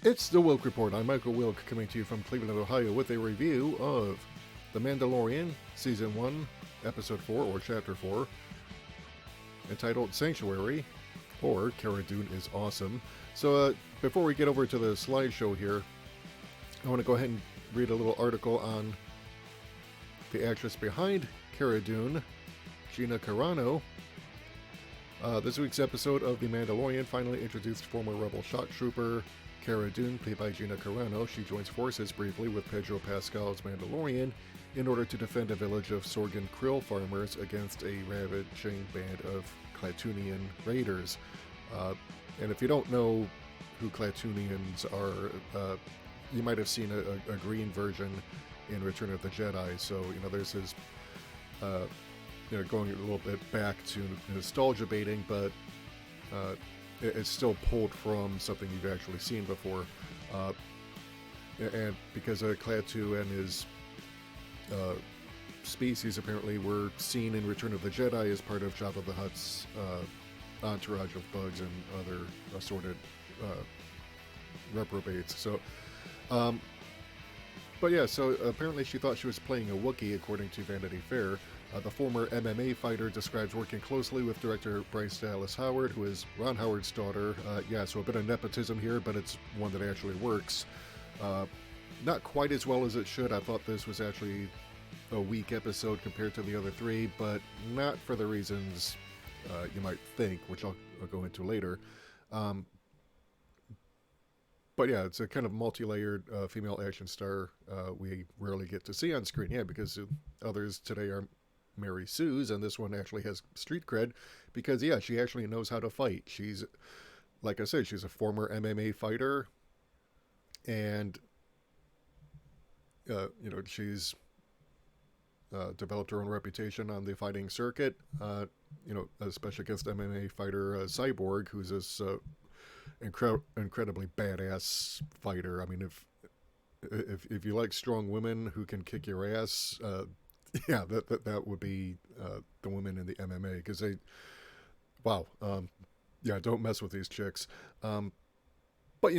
It's the Wilk Report. I'm Michael Wilk, coming to you from Cleveland, Ohio, with a review of The Mandalorian, Season 1, Episode 4, or Chapter 4, entitled Sanctuary, or Cara Dune is Awesome. So, before we get over to the slideshow here, I want to go ahead and read a little article on the actress behind Cara Dune, Gina Carano. This week's episode of The Mandalorian finally introduced former Rebel shock trooper Cara Dune, played by Gina Carano. She joins forces briefly with Pedro Pascal's Mandalorian in order to defend a village of Sorgan krill farmers against a ravaging band of Klatooinian raiders. And if you don't know who Klatooinians are, you might have seen a green version in Return of the Jedi. So, there's his, going a little bit back to nostalgia baiting, but it's still pulled from something you've actually seen before. And because Klaatu and his species apparently were seen in Return of the Jedi as part of Jabba the Hutt's entourage of bugs and other assorted reprobates. So, but yeah, so apparently she thought she was playing a Wookiee, according to Vanity Fair. The former MMA fighter describes working closely with director Bryce Dallas Howard, who is Ron Howard's daughter. So a bit of nepotism here, but it's one that actually works. Not quite as well as it should. I thought this was actually a weak episode compared to the other three, but not for the reasons you might think, which I'll go into later. But yeah, it's a kind of multi-layered female action star we rarely get to see on screen. Yeah, because others today are Mary Sue's, and this one actually has street cred because, yeah, she actually knows how to fight. She's, like I said, she's a former MMA fighter, and, she's developed her own reputation on the fighting circuit, especially against MMA fighter Cyborg, who's this incredibly badass fighter. I mean, if you like strong women who can kick your ass, that would be the women in the MMA, because don't mess with these chicks. But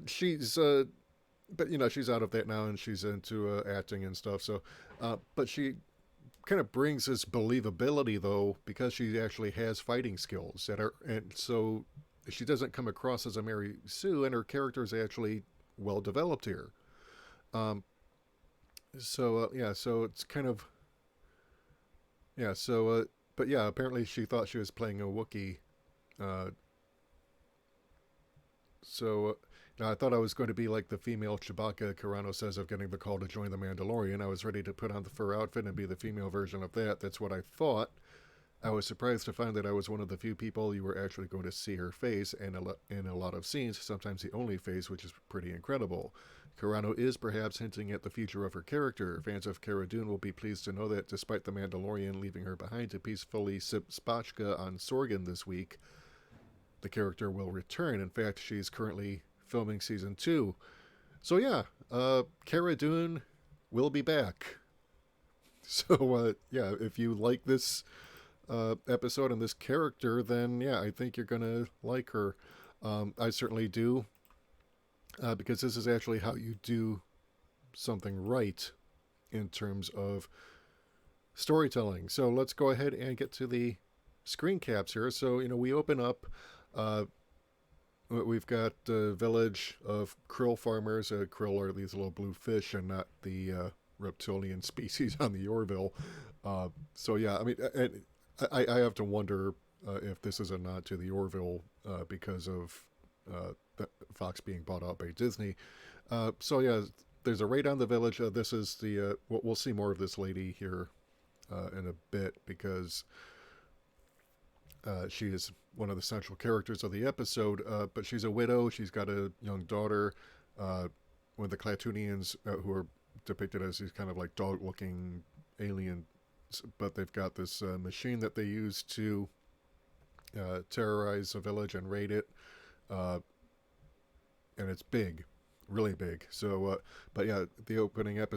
she's she's out of that now, and she's into acting and stuff. So, but she kind of brings this believability though, because she actually has fighting skills and so she doesn't come across as a Mary Sue, and her character is actually well developed here. So it's kind of, but yeah, apparently she thought she was playing a Wookiee. I thought I was going to be like the female Chewbacca Carano says of getting the call to join the Mandalorian. I was ready to put on the fur outfit and be the female version of that. That's what I thought. I was surprised to find that I was one of the few people you were actually going to see her face, and in a lot of scenes, sometimes the only face, which is pretty incredible. Carano is perhaps hinting at the future of her character. Fans of Cara Dune will be pleased to know that despite the Mandalorian leaving her behind to peacefully sip spatchka on Sorgan this week, the character will return. In fact, she's currently filming Season 2. So yeah, Cara Dune will be back. So if you like this episode and this character, then yeah, I think you're gonna like her. I certainly do, because this is actually how you do something right in terms of storytelling. So let's go ahead and get to the screen caps here. So we open up, we've got a village of krill farmers. Krill are these little blue fish and not the reptilian species on the Orville. So yeah, I mean, I have to wonder if this is a nod to the Orville because of Fox being bought out by Disney. So yeah, there's a raid on the village. This is the we'll see more of this lady here in a bit, because she is one of the central characters of the episode. But she's a widow. She's got a young daughter. One of the Klatooinians, who are depicted as these kind of like dog-looking alien, but they've got this machine that they use to terrorize a village and raid it, and it's big, really big. So, but yeah, the opening of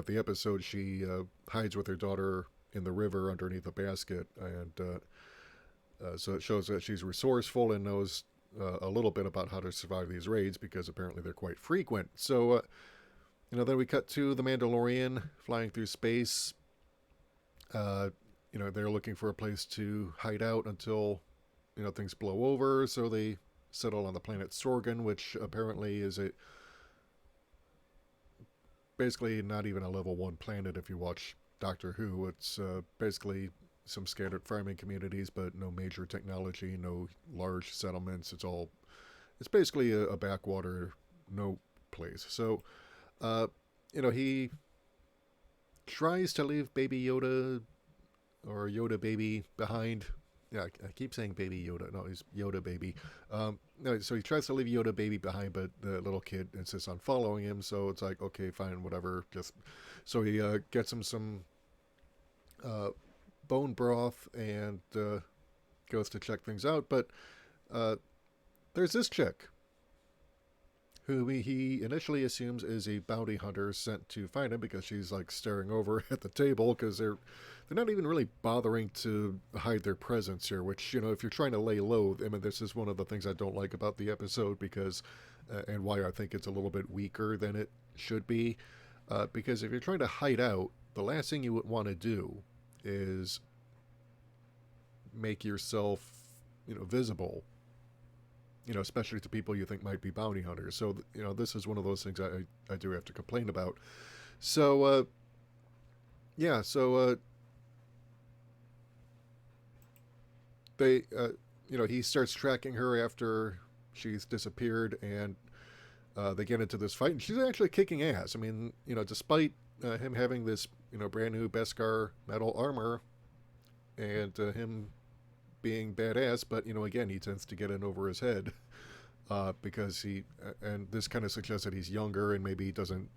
the episode, she hides with her daughter in the river underneath a basket, and so it shows that she's resourceful and knows a little bit about how to survive these raids because apparently they're quite frequent. So, then we cut to the Mandalorian flying through space. They're looking for a place to hide out until, things blow over. So they settle on the planet Sorgan, which apparently is basically not even a level 1 planet if you watch Doctor Who. It's basically some scattered farming communities, but no major technology, no large settlements. It's basically a backwater, no place. So, he tries to leave Baby Yoda or Yoda Baby behind. Yeah, I keep saying Baby Yoda. No, he's Yoda Baby. No, so he tries to leave Yoda Baby behind, but the little kid insists on following him. So it's like, okay, fine, whatever. So he gets him some bone broth and goes to check things out. But there's this chick who he initially assumes is a bounty hunter sent to find him because she's like staring over at the table because they're not even really bothering to hide their presence here, which, if you're trying to lay low, I mean, this is one of the things I don't like about the episode because, and why I think it's a little bit weaker than it should be, because if you're trying to hide out, the last thing you would want to do is make yourself, visible, especially to people you think might be bounty hunters. So, this is one of those things I do have to complain about. So, they, he starts tracking her after she's disappeared, and they get into this fight, and she's actually kicking ass. I mean, despite him having this, brand new Beskar metal armor, and him being badass, but again, he tends to get in over his head because and this kind of suggests that he's younger and maybe he doesn't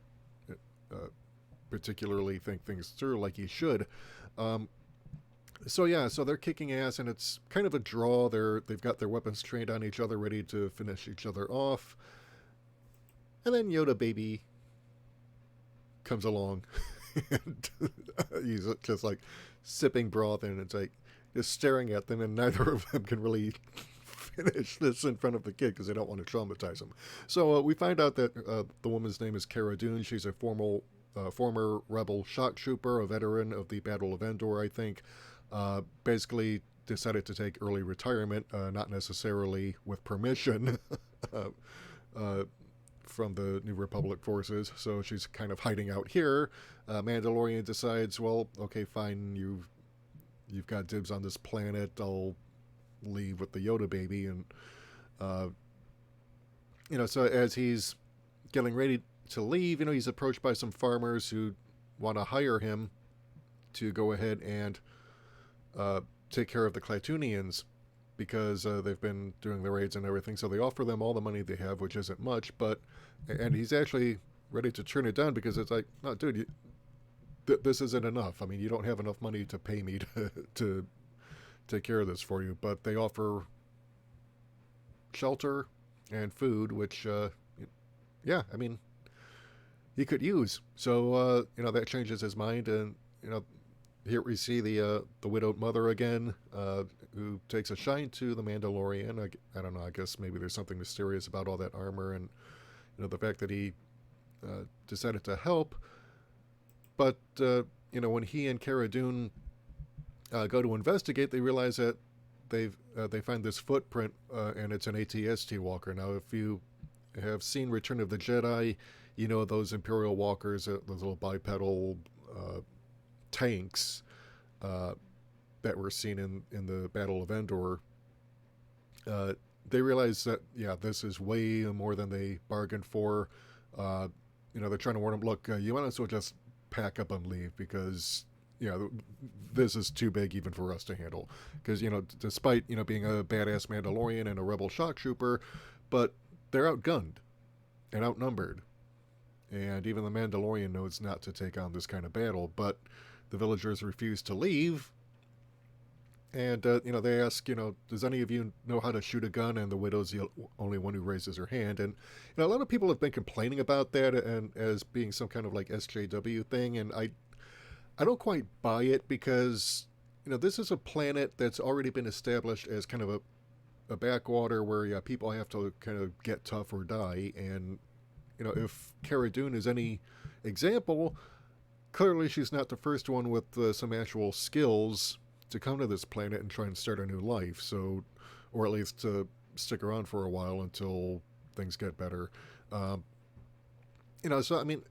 particularly think things through like he should. So they're kicking ass, and it's kind of a draw. They've got their weapons trained on each other, ready to finish each other off, and then Yoda Baby comes along, and he's just like sipping broth, and it's like just staring at them, and neither of them can really finish this in front of the kid because they don't want to traumatize him. So we find out that the woman's name is Cara Dune. She's a former rebel shock trooper, a veteran of the Battle of Endor, I think. Basically decided to take early retirement, not necessarily with permission from the New Republic forces. So she's kind of hiding out here. Mandalorian decides, well, okay, fine, you've got dibs on this planet. I'll leave with the Yoda Baby. And, so as he's getting ready to leave, he's approached by some farmers who want to hire him to go ahead and take care of the Clytunians because they've been doing the raids and everything. So they offer them all the money they have, which isn't much, and he's actually ready to turn it down because it's like, no, dude, this isn't enough. I mean, you don't have enough money to pay me to take care of this for you. But they offer shelter and food, which, I mean, he could use. So, that changes his mind. And, here we see the widowed mother again, who takes a shine to the Mandalorian. I don't know, I guess maybe there's something mysterious about all that armor and, the fact that he decided to help. But, when he and Cara Dune go to investigate, they realize that they find this footprint, and it's an AT-ST walker. Now, if you have seen Return of the Jedi, those Imperial walkers, those little bipedal tanks that were seen in the Battle of Endor. They realize that, this is way more than they bargained for. They're trying to warn them, look, you might as well just pack up and leave because, this is too big even for us to handle. Because, despite, being a badass Mandalorian and a rebel shock trooper, but they're outgunned and outnumbered. And even the Mandalorian knows not to take on this kind of battle, but the villagers refuse to leave. And, they ask, does any of you know how to shoot a gun? And the widow's the only one who raises her hand. And, a lot of people have been complaining about that and as being some kind of like SJW thing. And I don't quite buy it because, this is a planet that's already been established as kind of a backwater where people have to kind of get tough or die. And if Cara Dune is any example, clearly she's not the first one with some actual skills to come to this planet and try and start a new life. So, or at least to stick around for a while until things get better. Um, so I mean,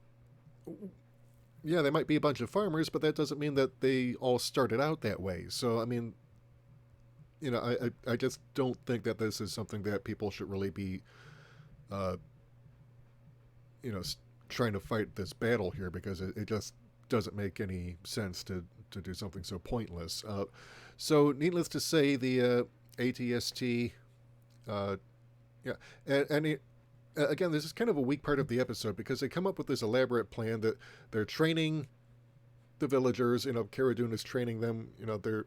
yeah, they might be a bunch of farmers, but that doesn't mean that they all started out that way. So I mean, I just don't think that this is something that people should really be, uh, you know, trying to fight this battle here, because it just doesn't make any sense to do something so pointless. So, needless to say, the ATST, uh, yeah, again, this is kind of a weak part of the episode because they come up with this elaborate plan that they're training the villagers. Cara Dune is training them. They're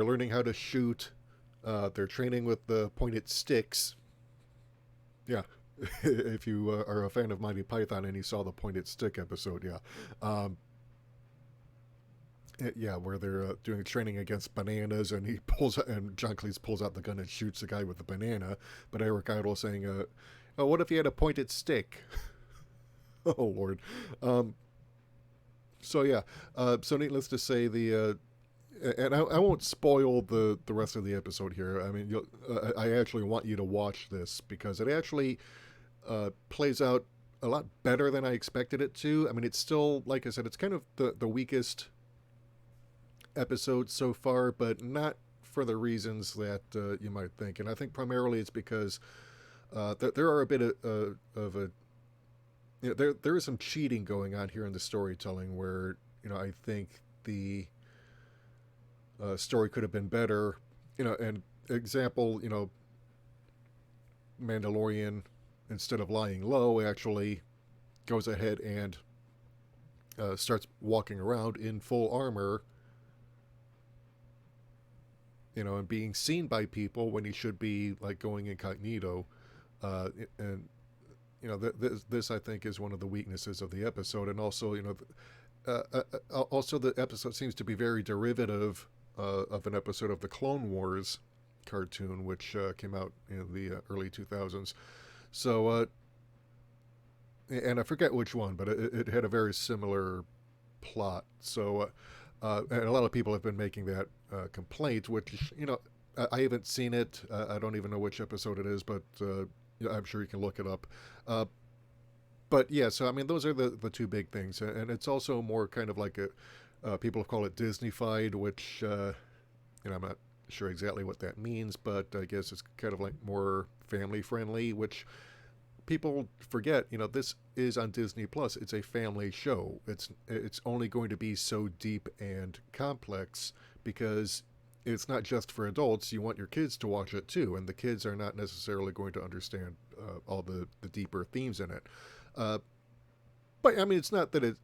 learning how to shoot. They're training with the pointed sticks. Yeah, if you are a fan of Monty Python and you saw the pointed stick episode, yeah. Yeah, where they're doing training against bananas, and and John Cleese pulls out the gun and shoots the guy with the banana. But Eric Idle saying, "Oh, what if he had a pointed stick?" Oh Lord. So yeah. So needless to say, and I won't spoil the rest of the episode here. I mean, I actually want you to watch this because it actually plays out a lot better than I expected it to. I mean, it's still, like I said, it's kind of the weakest episode so far, but not for the reasons that you might think. And I think primarily it's because there are a bit of a there is some cheating going on here in the storytelling where I think the story could have been better. And example, Mandalorian, instead of lying low, actually goes ahead and starts walking around in full armor, and being seen by people when he should be like going incognito. And this I think is one of the weaknesses of the episode, and also also the episode seems to be very derivative of an episode of the Clone Wars cartoon, which came out in the early 2000s. So, and I forget which one, but it had a very similar plot. So, and a lot of people have been making that complaint, which, I haven't seen it. I don't even know which episode it is, but I'm sure you can look it up. But yeah, so I mean, those are the two big things. And it's also more kind of like people call it Disney-fied, which, I'm not sure exactly what that means, but I guess it's kind of like more family friendly, which people forget. This is on Disney Plus. It's a family show. It's only going to be so deep and complex because it's not just for adults. You want your kids to watch it too, and the kids are not necessarily going to understand all the deeper themes in it. But I mean, it's not that it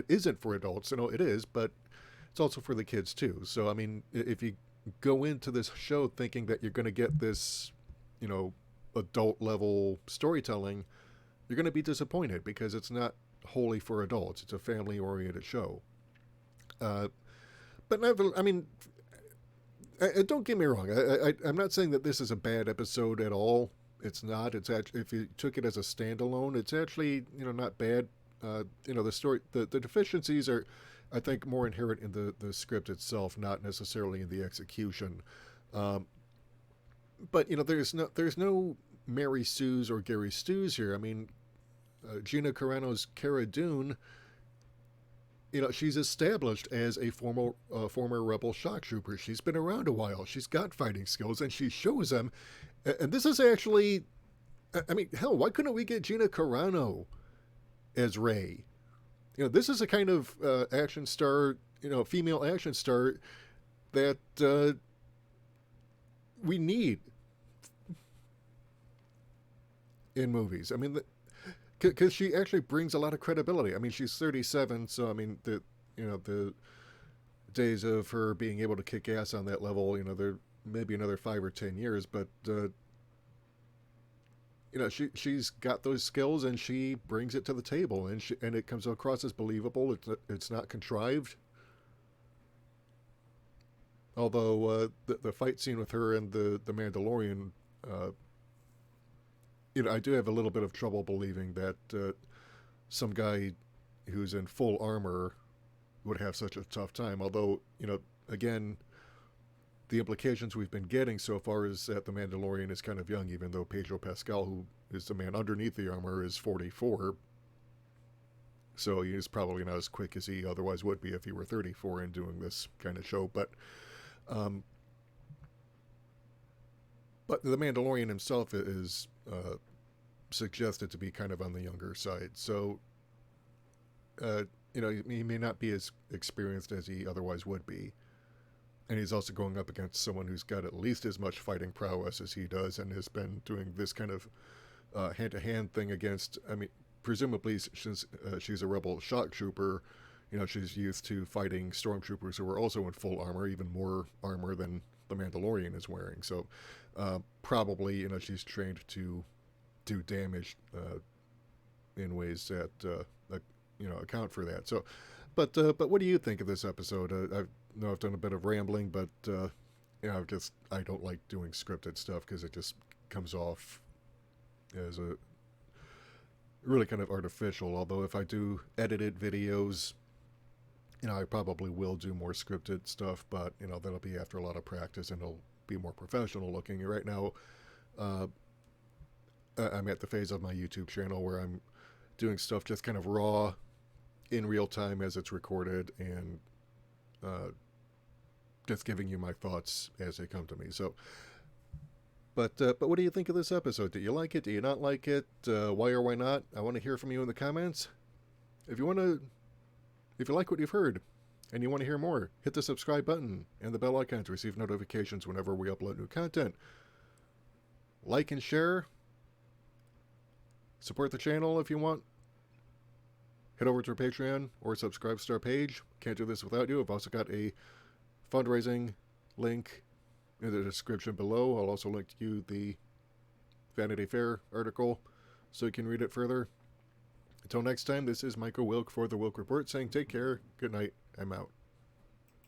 isn't for adults. It is, but it's also for the kids too. So I mean, if you go into this show thinking that you're going to get this, adult level storytelling, you're going to be disappointed because it's not wholly for adults. It's a family oriented show. But never, I mean, don't get me wrong. I'm not saying that this is a bad episode at all. It's not. It's actually, if you took it as a standalone, it's actually not bad. The story, the deficiencies are, I think, more inherent in the script itself, not necessarily in the execution. But there's no Mary Sue's or Gary Stu's here. I mean, Gina Carano's Cara Dune. She's established as a former rebel shock trooper. She's been around a while. She's got fighting skills, and she shows them. And this is actually, I mean, hell, why couldn't we get Gina Carano as Rey? This is a kind of action star, female action star that we need in movies. I mean, because she actually brings a lot of credibility. I mean, she's 37, so I mean, the days of her being able to kick ass on that level, there maybe another 5 or 10 years, but she's got those skills and she brings it to the table, and it comes across as believable. It's not contrived. Although the fight scene with her and the Mandalorian, uh, I do have a little bit of trouble believing that some guy who's in full armor would have such a tough time. Although, again, the implications we've been getting so far is that the Mandalorian is kind of young, even though Pedro Pascal, who is the man underneath the armor, is 44. So he's probably not as quick as he otherwise would be if he were 34 and doing this kind of show. Um, but the Mandalorian himself is suggested to be kind of on the younger side. So, uh, he may not be as experienced as he otherwise would be. And he's also going up against someone who's got at least as much fighting prowess as he does and has been doing this kind of hand-to-hand thing against, I mean, presumably since she's a rebel shock trooper, she's used to fighting stormtroopers who are also in full armor, even more armor than the Mandalorian is wearing. So probably, she's trained to do damage in ways that, account for that. So, but what do you think of this episode? I know I've done a bit of rambling, but I don't like doing scripted stuff because it just comes off as a really kind of artificial. Although if I do edited videos, I probably will do more scripted stuff, but that'll be after a lot of practice and it'll be more professional looking. Right now, I'm at the phase of my YouTube channel where I'm doing stuff just kind of raw in real time as it's recorded and just giving you my thoughts as they come to me. So, but what do you think of this episode? Do you like it? Do you not like it? Why or why not? I want to hear from you in the comments. If you like what you've heard and you want to hear more, hit the subscribe button and the bell icon to receive notifications whenever we upload new content. Like and share. Support the channel if you want. Head over to our Patreon or subscribe to our page. Can't do this without you. I've also got a fundraising link in the description below. I'll also link to you the Vanity Fair article so you can read it further. Until next time, this is Michael Wilk for the Wilk Report saying take care, good night, I'm out.